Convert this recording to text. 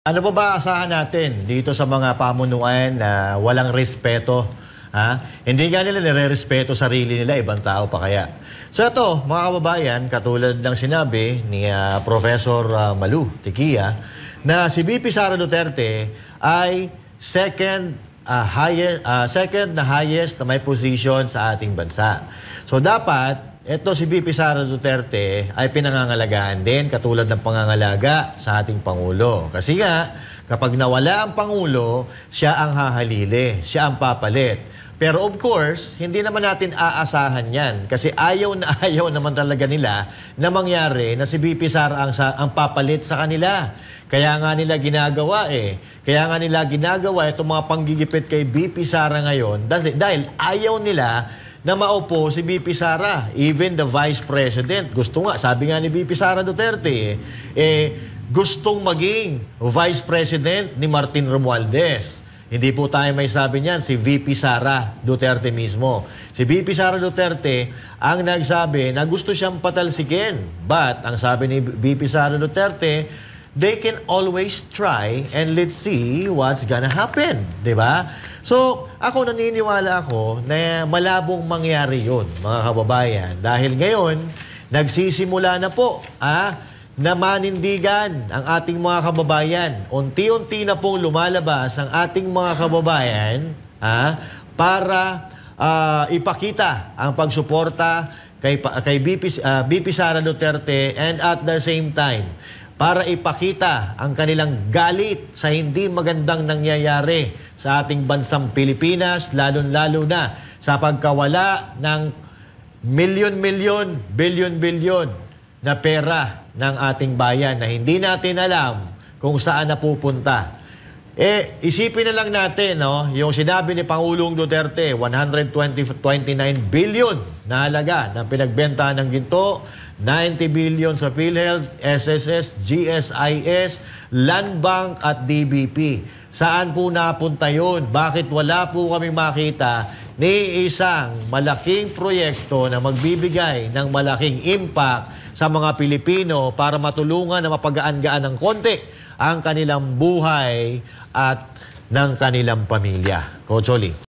Ano pa ba asahan natin dito sa mga pamunuan na walang respeto? Hindi nga nila nire-respeto sarili nila, ibang tao pa kaya. So ito, mga kababayan, katulad ng sinabi ni Professor Malu Tiquia, na si VP Sara Duterte ay second na highest na may position sa ating bansa. So dapat ito si VP Sara Duterte ay pinangangalagaan din katulad ng pangangalaga sa ating Pangulo. Kasi nga, kapag nawala ang Pangulo, siya ang hahalili, siya ang papalit. Pero of course, hindi naman natin aasahan yan. Kasi ayaw naman talaga nila na mangyari na si VP Sara ang papalit sa kanila. Kaya nga nila ginagawa Kaya nga nila ginagawa itong mga panggigipit kay VP Sara ngayon dahil ayaw nila na maupo si VP Sara. Even the Vice President, gusto nga, sabi nga ni VP Sara Duterte, gustong maging Vice President ni Martin Romualdez. Hindi po tayo may sabi niyan, si VP Sara Duterte mismo. Si VP Sara Duterte ang nagsabi na gusto siyang patalsikin. But, ang sabi ni VP Sara Duterte, they can always try and let's see what's gonna happen. Diba? So, ako naniniwala ako na malabong mangyari yun, mga kababayan. Dahil ngayon, nagsisimula na po na manindigan ang ating mga kababayan. Unti-unti na pong lumalabas ang ating mga kababayan para ipakita ang pagsuporta kay VP Sara Duterte and at the same time, para ipakita ang kanilang galit sa hindi magandang nangyayari sa ating bansang Pilipinas, lalo-lalo na sa pagkawala ng milyon-milyon, bilyon-bilyon na pera ng ating bayan na hindi natin alam kung saan napupunta. Isipin na lang natin, yung sinabi ni Pangulong Duterte, 129 billion na halaga ng pinagbenta ng ginto, 90 billion sa PhilHealth, SSS, GSIS, Land Bank at DBP. Saan po napunta yun? Bakit wala po kami makita ni isang malaking proyekto na magbibigay ng malaking impact sa mga Pilipino para matulungan na mapagaan-gaan ng konti ang kanilang buhay at ng kanilang pamilya? Coach Oli.